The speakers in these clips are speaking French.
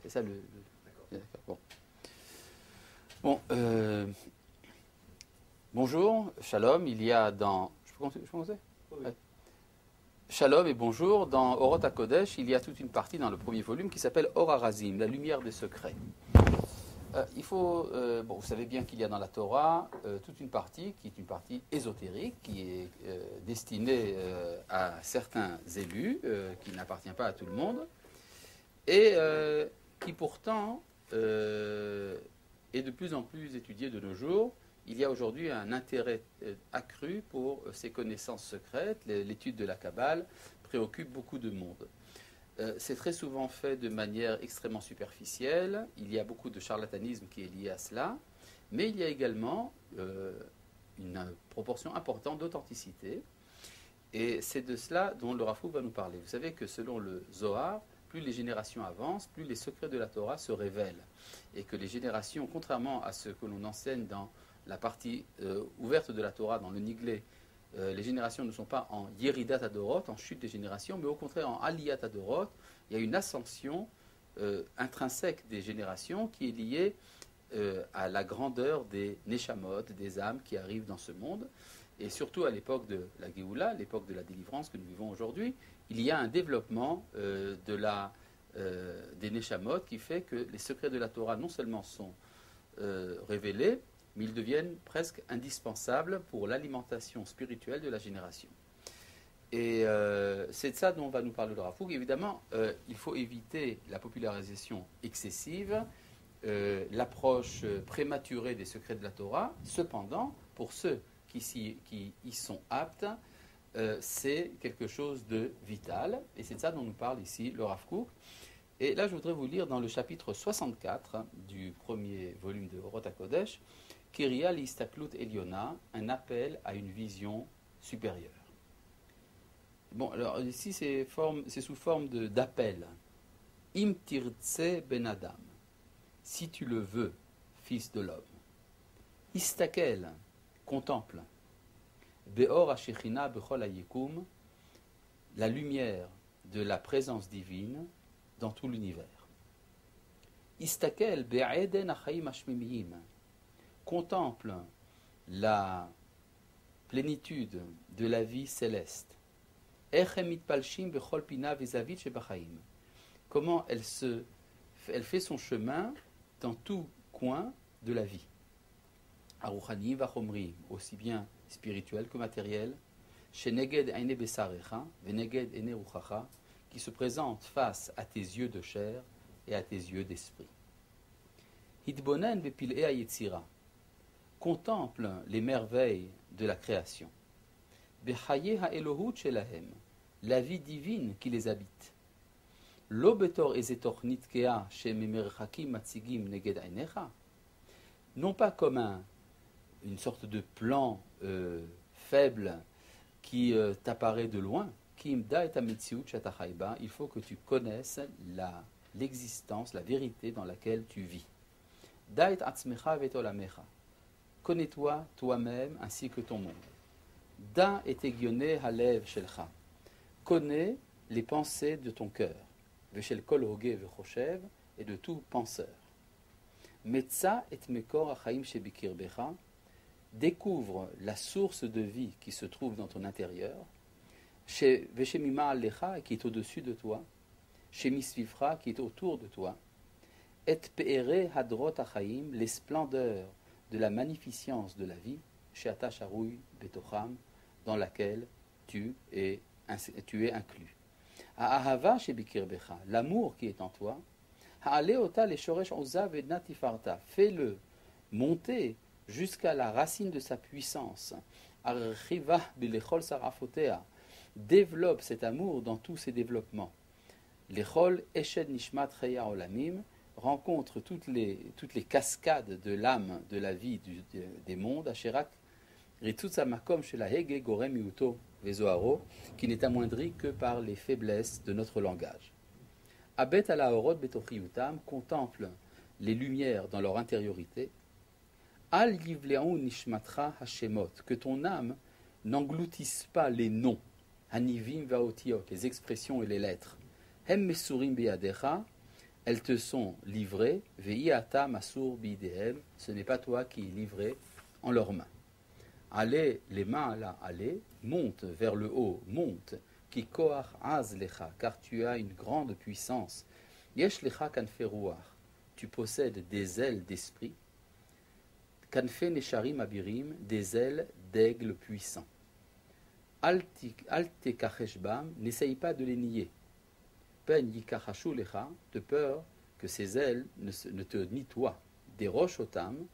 C'est ça bon. Bon, bonjour, shalom, il y a dans... Je peux commencer oui. Ouais. Shalom et bonjour, dans Orot HaKodesh, il y a toute une partie dans le premier volume qui s'appelle Or HaRazim, la lumière des secrets. Il faut, vous savez bien qu'il y a dans la Torah toute une partie qui est une partie ésotérique, qui est destinée à certains élus, qui n'appartient pas à tout le monde, et qui pourtant est de plus en plus étudiée de nos jours. Il y a aujourd'hui un intérêt accru pour ces connaissances secrètes. L'étude de la Kabbale préoccupe beaucoup de monde. C'est très souvent fait de manière extrêmement superficielle. Il y a beaucoup de charlatanisme qui est lié à cela. Mais il y a également une proportion importante d'authenticité. Et c'est de cela dont le Rav Kook va nous parler. Vous savez que selon le Zohar, plus les générations avancent, plus les secrets de la Torah se révèlent. Et que les générations, contrairement à ce que l'on enseigne dans la partie ouverte de la Torah, dans le Niglé, les générations ne sont pas en Yeridat Adorot, en chute des générations, mais au contraire en Aliyat Adorot. Il y a une ascension intrinsèque des générations qui est liée à la grandeur des Neshamot, des âmes qui arrivent dans ce monde. Et surtout à l'époque de la Géoula, l'époque de la délivrance que nous vivons aujourd'hui, il y a un développement des Neshamot qui fait que les secrets de la Torah non seulement sont révélés, mais ils deviennent presque indispensables pour l'alimentation spirituelle de la génération. Et c'est de ça dont va nous parler le Rav Kook. Évidemment, il faut éviter la popularisation excessive, l'approche prématurée des secrets de la Torah. Cependant, pour ceux qui y sont aptes, c'est quelque chose de vital. Et c'est de ça dont nous parle ici le Rav Kook. Et là, je voudrais vous lire dans le chapitre 64 du premier volume de Orot HaKodesh, Kiria l'Istaklut Eliona, un appel à une vision supérieure. Bon, alors ici c'est sous forme d'appel. Im tirtse ben Adam, si tu le veux, fils de l'homme. Istakel, contemple. Beor Ashechina bechol hayekum, la lumière de la présence divine dans tout l'univers. Istakel be'eden achaim hashmimiyim, contemple la plénitude de la vie céleste. Comment elle fait son chemin dans tout coin de la vie. Aruchani vachomri, aussi bien spirituel que matériel. Sheneged aine besarecha, veneged ene ruchacha, qui se présente face à tes yeux de chair et à tes yeux d'esprit. Hitbonen bepil'e hayetzira, contemple les merveilles de la création. Bechaye ha'elohut shelahem, la vie divine qui les habite. Lo betor ezetor nitkea shememerchakim matzigim neged ainecha, non pas comme une sorte de plan faible qui t'apparaît de loin. Kimda et ametziut shatachaiba, il faut que tu connaisses l'existence, la vérité dans laquelle tu vis. Da'et atzmecha vetolamecha, connais-toi toi-même ainsi que ton monde. Da et egione halev shelcha, connais les pensées de ton cœur. Veshel kol hoge vechoshev, et de tout penseur. Metza et mekor achaim shebikirbecha, découvre la source de vie qui se trouve dans ton intérieur. Veshemima alecha, qui est au-dessus de toi. Shemisvifra, qui est autour de toi. Et pe'ere hadrot achaim, les splendeurs de la magnificence de la vie, sheata sharouy betocham, dans laquelle tu es inclus. Ha'ahava shebikirbecha, l'amour qui est en toi. Ha'aleota leshoresh ozav edna tifarta, fais-le monter jusqu'à la racine de sa puissance. Archiva bilechol sarafotea, développe cet amour dans tous ses développements. Lechol eshed nishmat cheya olamim, rencontre toutes les cascades de l'âme, de la vie, des mondes, Asherak, Ritsutsamakom shela hege gorem miuto vezoharo, qui n'est amoindri que par les faiblesses de notre langage. Abet ala orot betochiyutam, contemple les lumières dans leur intériorité. Al yivleon nishmatra hashemot, que ton âme n'engloutisse pas les noms, hanivim vaotiot, les expressions et les lettres. Hem mesurim beyadecha, elles te sont livrées, ve'iata masur bidehem, ce n'est pas toi qui es livré en leurs mains. Allez, les mains là, allez, monte vers le haut, monte, ki koach az lecha, car tu as une grande puissance. Yesh lecha kanfe ruach, tu possèdes des ailes d'esprit. Kanfe nesharim abirim, des ailes d'aigle puissant. Al te kachesh bam, n'essaye pas de les nier. Pen yikachashu lecha, de peur que ces ailes ne te nient toi. Des roches otam,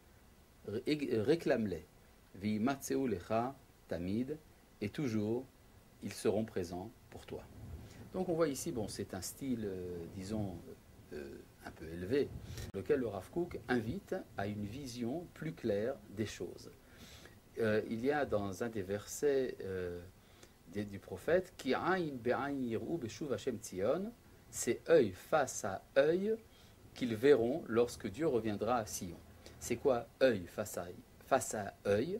réclame-les. Vimatseu lecha tamid, et toujours ils seront présents pour toi. Donc on voit ici, bon, c'est un style, disons, un peu élevé, lequel le Rav Kook invite à une vision plus claire des choses. Il y a dans un des versets du prophète, Ki aïn be'aïn yir'u beshuv Hashem Tzion, c'est œil face à œil qu'ils verront lorsque Dieu reviendra à Sion. C'est quoi œil face à œil?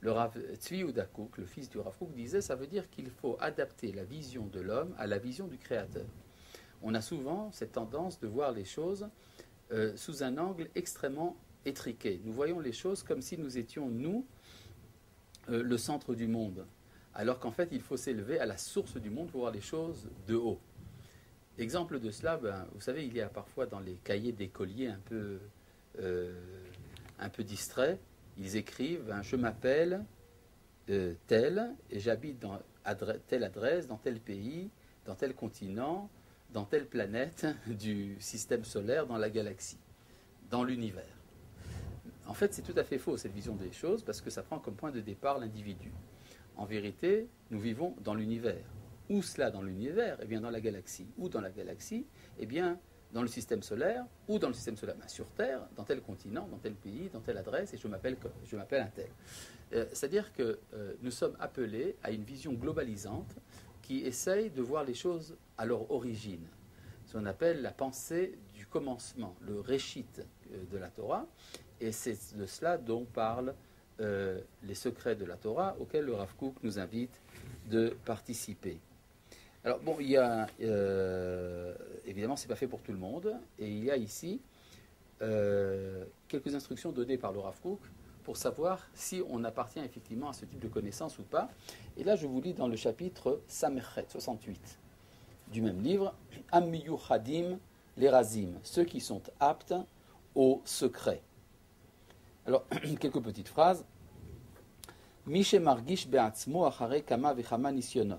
Le Rav Tzvi Yehuda Kook, le fils du Rav Kook, disait, ça veut dire qu'il faut adapter la vision de l'homme à la vision du Créateur. On a souvent cette tendance de voir les choses sous un angle extrêmement étriqué. Nous voyons les choses comme si nous étions, nous, le centre du monde. Alors qu'en fait, il faut s'élever à la source du monde pour voir les choses de haut. Exemple de cela, vous savez, il y a parfois dans les cahiers d'écoliers un peu distraits, ils écrivent « Je m'appelle tel et j'habite dans telle adresse, dans tel pays, dans tel continent, dans telle planète du système solaire, dans la galaxie, dans l'univers. » En fait, c'est tout à fait faux, cette vision des choses, parce que ça prend comme point de départ l'individu. En vérité, nous vivons dans l'univers. Où cela dans l'univers? Eh bien, dans la galaxie. Où dans la galaxie? Eh bien, dans le système solaire, ou dans le système solaire, sur Terre, dans tel continent, dans tel pays, dans telle adresse, et je m'appelle un tel. C'est-à-dire que nous sommes appelés à une vision globalisante qui essaye de voir les choses à leur origine. Ce qu'on appelle la pensée du commencement, le réchit de la Torah, et c'est de cela dont parlent les secrets de la Torah, auxquels le Rav Kook nous invite de participer. Alors bon, il y a évidemment, c'est pas fait pour tout le monde, et il y a ici quelques instructions données par le Rav Kook pour savoir si on appartient effectivement à ce type de connaissance ou pas. Et là, je vous lis dans le chapitre Samechet 68 du même livre, Amiyu Chadim Lerazim, ceux qui sont aptes au secret. Alors, quelques petites phrases. Mishe margish be'atzmo achare kama vechama nisyonot.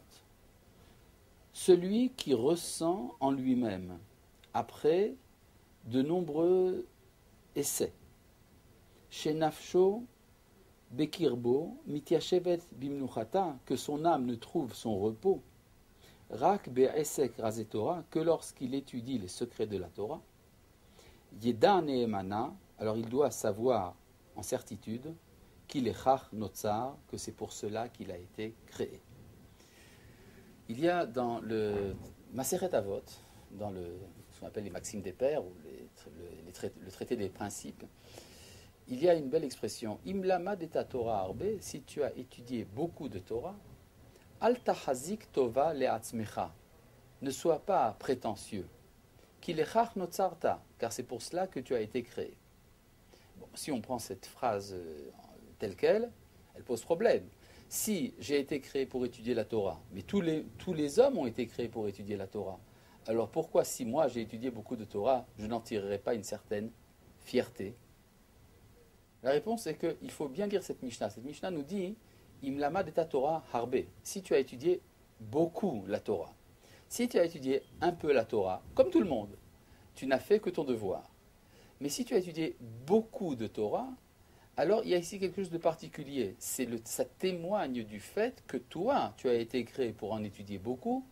Celui qui ressent en lui-même, après de nombreux essais, chez Nafsho Bekirbo, Mitiashevet Bimnuchata, que son âme ne trouve son repos, Rak Be'esek Razetora, que lorsqu'il étudie les secrets de la Torah, Yeda Neemana, alors il doit savoir en certitude qu'il est Chach Notzar, que c'est pour cela qu'il a été créé. Il y a dans le Maseret Avot, dans ce qu'on appelle les Maximes des Pères, ou le traité des principes, il y a une belle expression, Imlama de ta Torah arbe, si tu as étudié beaucoup de Torah, Al tahazik tova le'atzmecha, ne sois pas prétentieux, qu'il est chach notzarta, car c'est pour cela que tu as été créé. Bon, si on prend cette phrase telle qu'elle, elle pose problème. Si j'ai été créé pour étudier la Torah, mais tous les hommes ont été créés pour étudier la Torah, alors pourquoi si moi j'ai étudié beaucoup de Torah, je n'en tirerai pas une certaine fierté? La réponse est qu'il faut bien lire cette Mishnah. Cette Mishnah nous dit Imlama de ta Torah harbe. Si tu as étudié beaucoup la Torah, si tu as étudié un peu la Torah, comme tout le monde, tu n'as fait que ton devoir. Mais si tu as étudié beaucoup de Torah, alors il y a ici quelque chose de particulier. Ça témoigne du fait que toi, tu as été créé pour en étudier beaucoup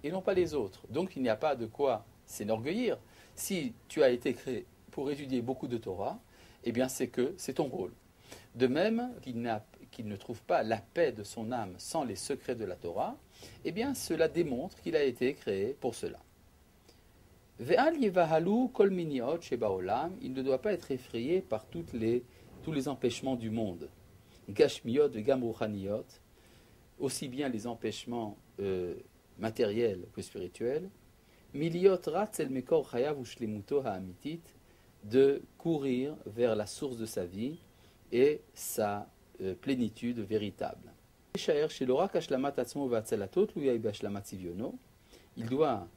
et non pas les autres. Donc il n'y a pas de quoi s'enorgueillir. Si tu as été créé pour étudier beaucoup de Torah, eh bien c'est que c'est ton rôle. De même qu'il ne trouve pas la paix de son âme sans les secrets de la Torah, eh bien cela démontre qu'il a été créé pour cela. Ve'al yevahalu kol miniot shebaolam, il ne doit pas être effrayé par tous les empêchements du monde. Gashmiot et gamruchaniot, aussi bien les empêchements matériels que spirituels. Miliot ratz el mekor chayav ushlemuto ha'amitit, de courir vers la source de sa vie et sa plénitude véritable. Il doit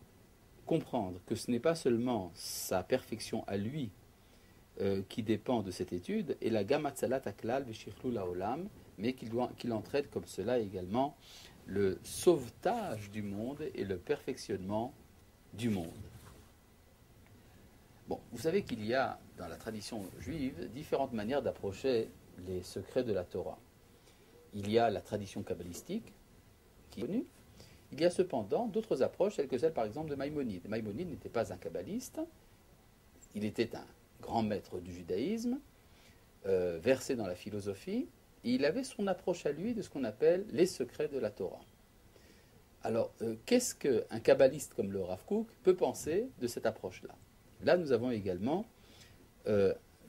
comprendre que ce n'est pas seulement sa perfection à lui qui dépend de cette étude, et la gamatzalat aklal v'shichlou laolam, mais qu'il entraide comme cela également le sauvetage du monde et le perfectionnement du monde. Bon, vous savez qu'il y a dans la tradition juive différentes manières d'approcher les secrets de la Torah. Il y a la tradition kabbalistique, qui est connue. Il y a cependant d'autres approches, telles que celle par exemple de Maïmonide. Maïmonide n'était pas un kabbaliste, il était un grand maître du judaïsme, versé dans la philosophie, et il avait son approche à lui de ce qu'on appelle les secrets de la Torah. Alors, qu'est-ce qu'un kabbaliste comme le Rav Kook peut penser de cette approche-là? Là, nous avons également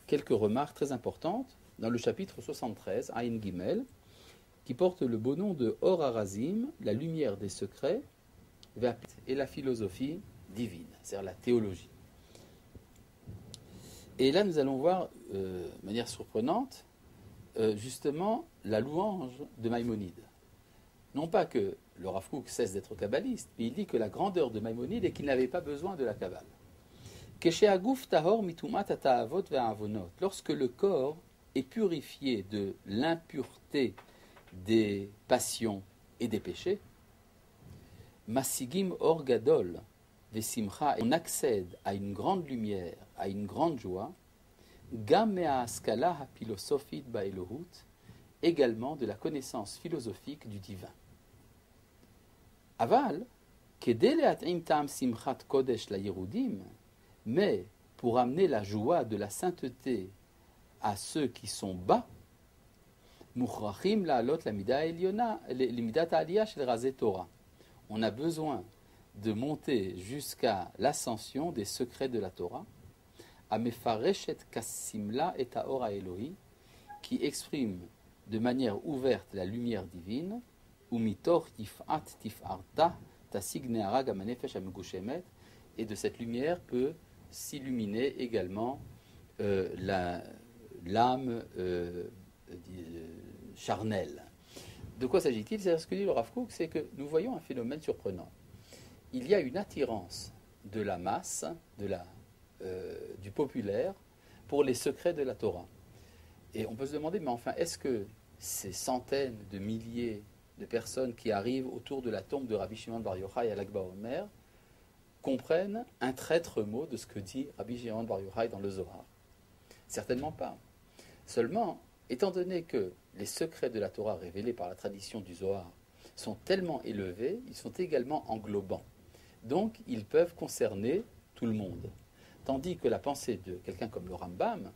quelques remarques très importantes dans le chapitre 73, Ayin Gimel, qui porte le beau nom de Or Harazim, la lumière des secrets, et la philosophie divine, c'est-à-dire la théologie. Et là, nous allons voir, de manière surprenante, justement, la louange de Maïmonide. Non pas que le Rav Kook cesse d'être kabbaliste, mais il dit que la grandeur de Maïmonide est qu'il n'avait pas besoin de la Kabbale. Lorsque le corps est purifié de l'impureté des passions et des péchés, Masigim or gadol vesimcha, on accède à une grande lumière, à une grande joie, gam me'askala hapilosophit ba'elohut, également de la connaissance philosophique du divin. Aval, kedei le'at'im ta'am simchat kodesh la yerudim, mais pour amener la joie de la sainteté à ceux qui sont bas, mukhrachim la'alot la mida eliona, l'imidat aliyah shel razé Torah. On a besoin de monter jusqu'à l'ascension des secrets de la Torah, à mefareshet kassimla et haor Elohi, qui exprime de manière ouverte la lumière divine, ou mitor tif'at tif'arta tasig ne'arag amanefesh amegushemet, et de cette lumière peut s'illuminer également l'âme charnelle. De quoi s'agit-il? C'est ce que dit le Rav Kook, c'est que nous voyons un phénomène surprenant. Il y a une attirance de la masse, du populaire, pour les secrets de la Torah. Et on peut se demander, mais enfin, est-ce que ces centaines de milliers de personnes qui arrivent autour de la tombe de Rabbi Shimon Bar Yochai à l'Akba Omer comprennent un traître mot de ce que dit Rabbi Shimon Bar Yochai dans le Zohar? Certainement pas. Seulement, étant donné que les secrets de la Torah révélés par la tradition du Zohar sont tellement élevés, ils sont également englobants. Donc, ils peuvent concerner tout le monde. Tandis que la pensée de quelqu'un comme le Rambam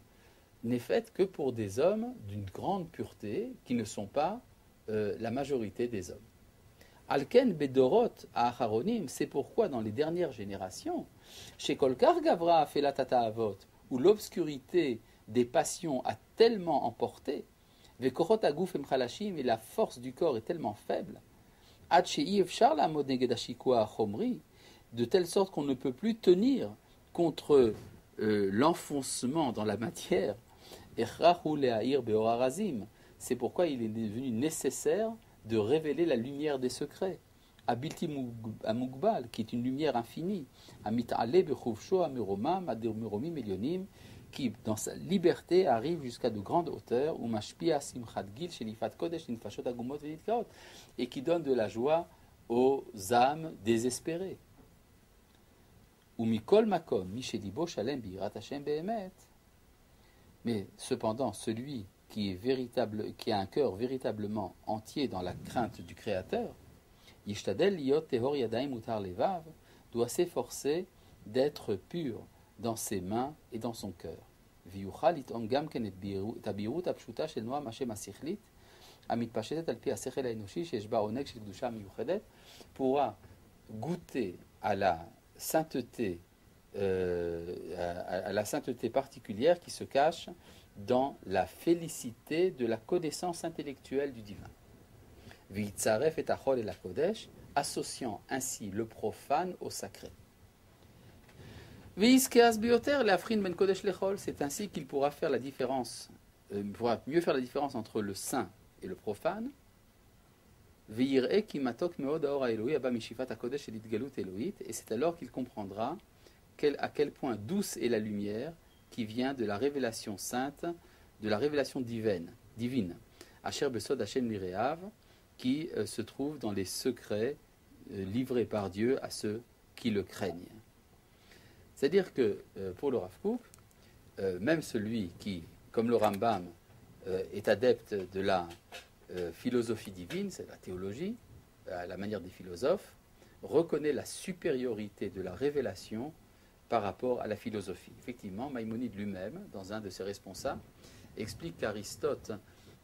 n'est faite que pour des hommes d'une grande pureté qui ne sont pas la majorité des hommes. Alken bedorot à Acharonim, c'est pourquoi dans les dernières générations, chez Kolkar Gavra Felatata Avot, où l'obscurité des passions a tellement emporté, Vekorot Aguf Emchalashim, et la force du corps est tellement faible, Ad Shei Efshar la Modegedashikua Chomri, de telle sorte qu'on ne peut plus tenir contre l'enfoncement dans la matière, Echrahu Le'ahir Beor Harazim. C'est pourquoi il est devenu nécessaire de révéler la lumière des secrets. Abilti Amugbal, qui est une lumière infinie. Amit'ale Bechuvsho Amiromam Adirmiromim Elionim, qui, dans sa liberté, arrive jusqu'à de grandes hauteurs, Umashpia Simchat Gil Shelifat Kodesh Nifashot Agumot Veditkaot, et qui donne de la joie aux âmes désespérées. Umikol Makom, Mishelibo Shalem Birat Hashem Behemet. Mais cependant, celui qui a un cœur véritablement entier dans la crainte du Créateur, Yishtadel Liot Tehor Yadaim Utar Levav, doit s'efforcer d'être pur dans ses mains et dans son cœur. Viyuchal iton gam ken et tabirut apshuta shel noam Hashem asichlit, amitpashetet al pi asechel haenoshi sheyesh ba oneg shel kedusha miyuchedet, pourra goûter à la sainteté particulière qui se cache dans la félicité de la connaissance intellectuelle du divin. V'itzaref et achol et la kodesh, associant ainsi le profane au sacré. C'est ainsi qu'il pourra faire la différence, pourra mieux faire la différence entre le saint et le profane. Et c'est alors qu'il comprendra à quel point douce est la lumière qui vient de la révélation sainte, de la révélation divine. Asher Besod Hashem Lireav, qui se trouve dans les secrets livrés par Dieu à ceux qui le craignent. C'est-à-dire que pour le Rav Kook, même celui qui, comme le Rambam, est adepte de la philosophie divine, c'est la théologie, à la manière des philosophes, reconnaît la supériorité de la révélation par rapport à la philosophie. Effectivement, Maïmonide lui-même, dans un de ses responsables, explique qu'Aristote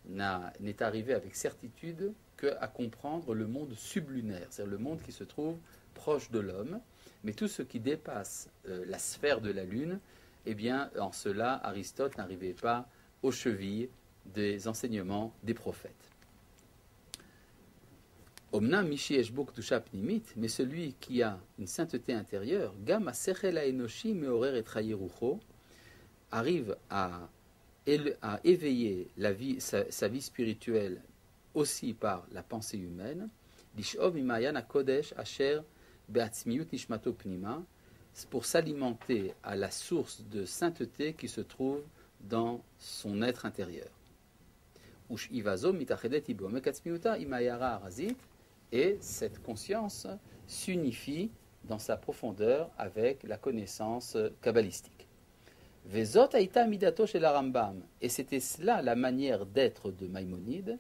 n'est arrivé avec certitude qu'à comprendre le monde sublunaire, c'est-à-dire le monde qui se trouve proche de l'homme, mais tout ce qui dépasse la sphère de la Lune, eh bien, en cela, Aristote n'arrivait pas aux chevilles des enseignements des prophètes. Omnam mishi eshbo kedusha pnimit, mais celui qui a une sainteté intérieure, gam asechel haenoshi meorer et trahirucho, arrive à éveiller sa vie spirituelle aussi par la pensée humaine, lishov imayan hakodesh asher beatzmiut nishmato pnima, pour s'alimenter à la source de sainteté qui se trouve dans son être intérieur. Ush ivazo mitachedet ibomek atzmiuta imayara arazit, et cette conscience s'unifie dans sa profondeur avec la connaissance kabbalistique. Vezot haïta midato shel Rambam, et c'était cela la manière d'être de Maïmonide,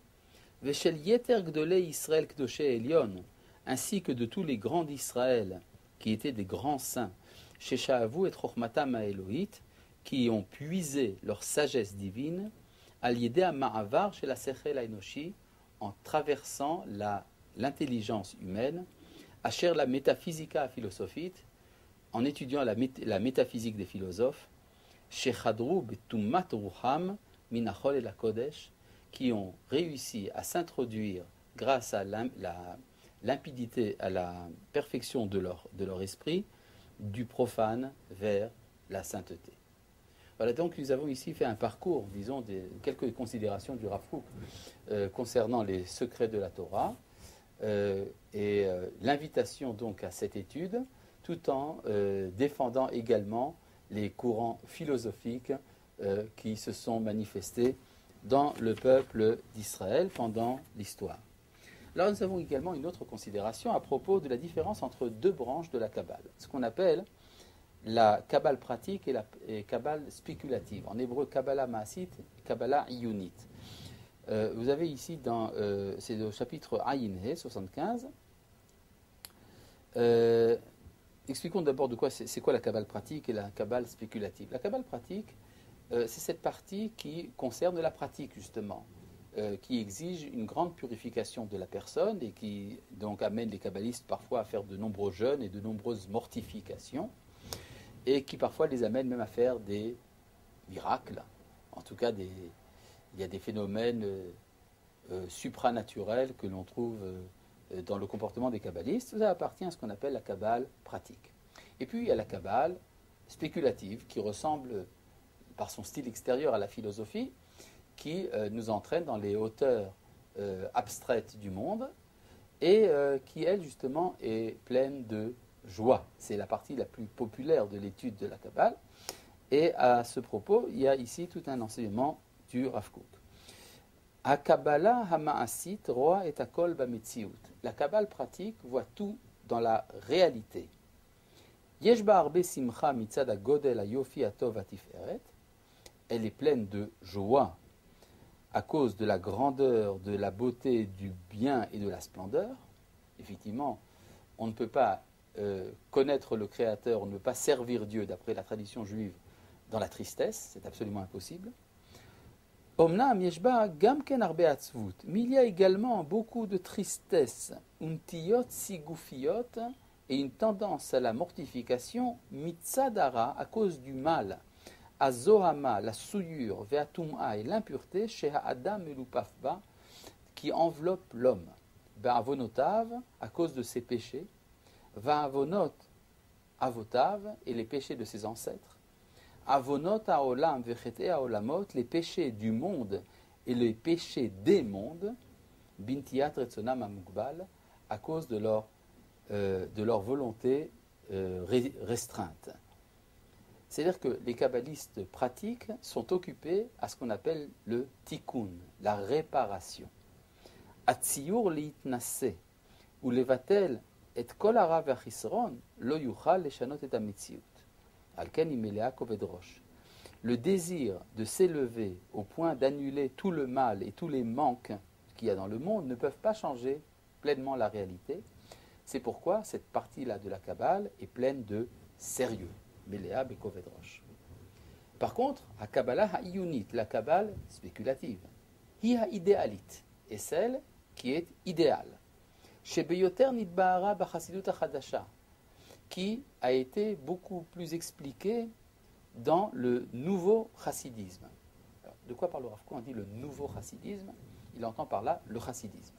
veshel yeter gdolei Israël kdoshe Elion, ainsi que de tous les grands d'Israël qui étaient des grands saints, sheshahavu et chochmatam haelohit, qui ont puisé leur sagesse divine, al-yedé ha-ma'avar shel ha-sechel ha-enoshi, en traversant l'intelligence humaine, asher la métaphysica philosophite, en étudiant la métaphysique des philosophes, shechadru betummat ruham minachol et la kodesh, qui ont réussi à s'introduire grâce à la limpidité, à la perfection de leur esprit, du profane vers la sainteté. Voilà, donc nous avons ici fait un parcours, disons, quelques considérations du Rav Kook concernant les secrets de la Torah, et l'invitation donc à cette étude, tout en défendant également les courants philosophiques qui se sont manifestés dans le peuple d'Israël pendant l'histoire. Là, nous avons également une autre considération à propos de la différence entre deux branches de la Kabbale, ce qu'on appelle la Kabbale pratique et la Kabbale spéculative. En hébreu, Kabbalah Maasit et Kabbalah Iyunit. Vous avez ici, c'est au chapitre Ayin He 75. Expliquons d'abord c'est quoi la Kabbale pratique et la Kabbale spéculative. La Kabbale pratique, c'est cette partie qui concerne la pratique, justement, qui exige une grande purification de la personne et qui donc amène les kabbalistes parfois à faire de nombreux jeûnes et de nombreuses mortifications, et qui parfois les amène même à faire des miracles. En tout cas, il y a des phénomènes supranaturels que l'on trouve dans le comportement des kabbalistes. Ça appartient à ce qu'on appelle la kabbale pratique. Et puis il y a la kabbale spéculative qui ressemble par son style extérieur à la philosophie, qui nous entraîne dans les hauteurs abstraites du monde et qui, elle, justement, est pleine de joie. C'est la partie la plus populaire de l'étude de la Kabbale. Et à ce propos, il y a ici tout un enseignement du Rav Kook. Ha-Kabbalah ha-Ma'asit roa et akol ba-metziut. La Kabbale pratique voit tout dans la réalité. Yesh ba harbe simcha mitzad ha-godel ha-yofi ha-tov ha-tiferet. Elle est pleine de joie à cause de la grandeur, de la beauté, du bien et de la splendeur. Effectivement, on ne peut pas connaître le Créateur, on ne peut pas servir Dieu d'après la tradition juive dans la tristesse, c'est absolument impossible. Omnam yeshba gam ken harbe atzvut, mais il y a également beaucoup de tristesse, untiyot sigoufiot, et une tendance à la mortification, mitzadara, à cause du mal, azohama, la souillure, veatum'a, et l'impureté, sheha adam elupafba, qui enveloppe l'homme, be'avonotav, à cause de ses péchés, va'avonot, avotav, et les péchés de ses ancêtres. Avonot haolam vechete haolamot, les péchés du monde et les péchés des mondes, bintiat retzonam amukbal, à cause de leur volonté restreinte. C'est-à-dire que les kabbalistes pratiques sont occupés à ce qu'on appelle le tikkun, la réparation. Atziyur liitnasse, ou levatel et kol hara v'achisron, lo yuchal leshanot et hametziut. Alken imelea koved rosh. Le désir de s'élever au point d'annuler tout le mal et tous les manques qu'il y a dans le monde ne peuvent pas changer pleinement la réalité. C'est pourquoi cette partie-là de la Kabbale est pleine de sérieux. Melea bekoved rosh. Par contre, la Kabbalah ha'iyunit, la Kabbale spéculative, hi ha'idéalit, est celle qui est idéale. Shebeyoter nidba'ara b'chasidut ha'chadasha, qui a été beaucoup plus expliquée dans le nouveau chassidisme. Alors, de quoi parle le Rav Kook? On dit le nouveau chassidisme, il entend par là le chassidisme.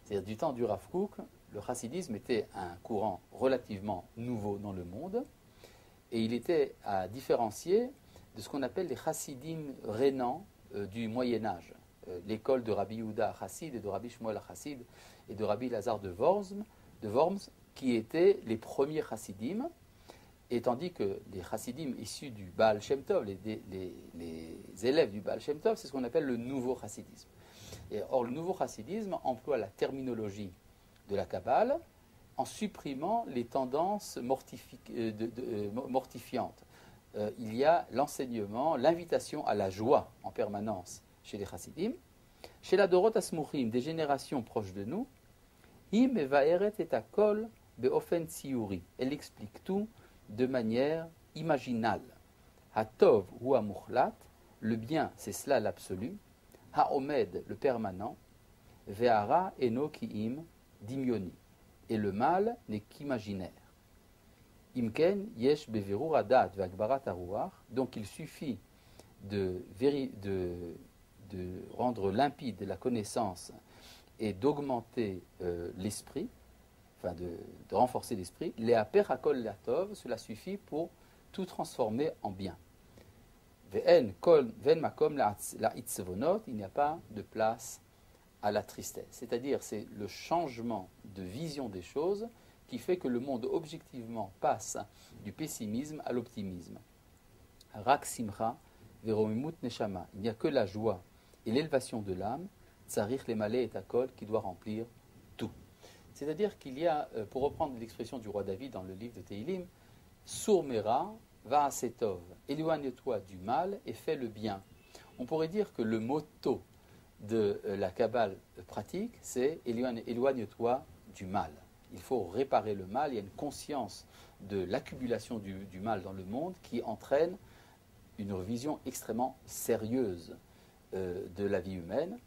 C'est-à-dire du temps du Rav Kook, le chassidisme était un courant relativement nouveau dans le monde, et il était à différencier de ce qu'on appelle les chassidim rénants du Moyen-Âge. L'école de Rabbi Yehuda Chassid et de Rabbi Shmuel Chassid et de Rabbi Lazare de Worms, qui étaient les premiers chassidim, et tandis que les chassidim issus du Baal Shem Tov, les élèves du Baal Shem Tov, c'est ce qu'on appelle le nouveau chassidisme. Or, le nouveau chassidisme emploie la terminologie de la Kabbale en supprimant les tendances mortifiantes. Il y a l'enseignement, l'invitation à la joie en permanence chez les chassidim. Chez la Dorot Asmuchim, des générations proches de nous, Im evaeret et akol beofen tziyuri. Elle explique tout de manière imaginale. Hatov ou amuchlat, le bien c'est cela l'absolu. Haomed, le permanent. Ve'ara eno ki'im dimioni. Et le mal n'est qu'imaginaire. Imken yesh beverur adat ve'agbarat haruach. Donc il suffit de rendre limpide la connaissance et d'augmenter l'esprit, enfin de renforcer l'esprit. Le'aper hakol latov, cela suffit pour tout transformer en bien. Ve'en makom la'itzvonot, il n'y a pas de place à la tristesse. C'est-à-dire, c'est le changement de vision des choses qui fait que le monde objectivement passe du pessimisme à l'optimisme. Rak simcha veromimut neshama. Il n'y a que la joie et l'élévation de l'âme, tsarich lemaleh et akol, qui doit remplir tout. C'est-à-dire qu'il y a, pour reprendre l'expression du roi David dans le livre de Tehilim, Sourmera va à Setov, éloigne-toi du mal et fais le bien. On pourrait dire que le motto de la Kabbale pratique, c'est éloigne-toi du mal. Il faut réparer le mal, il y a une conscience de l'accumulation du mal dans le monde qui entraîne une vision extrêmement sérieuse de la vie humaine.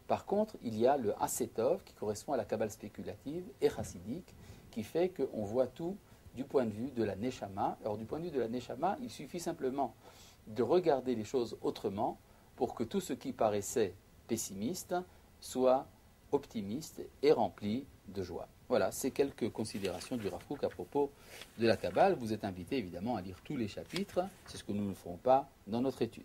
Par contre, il y a le Hasetov qui correspond à la Kabbale spéculative et chassidique qui fait qu'on voit tout du point de vue de la Neshama. Alors du point de vue de la Neshama, il suffit simplement de regarder les choses autrement pour que tout ce qui paraissait pessimiste soit optimiste et rempli de joie. Voilà, c'est quelques considérations du Rav Kook à propos de la Kabbale. Vous êtes invités évidemment à lire tous les chapitres, c'est ce que nous ne ferons pas dans notre étude.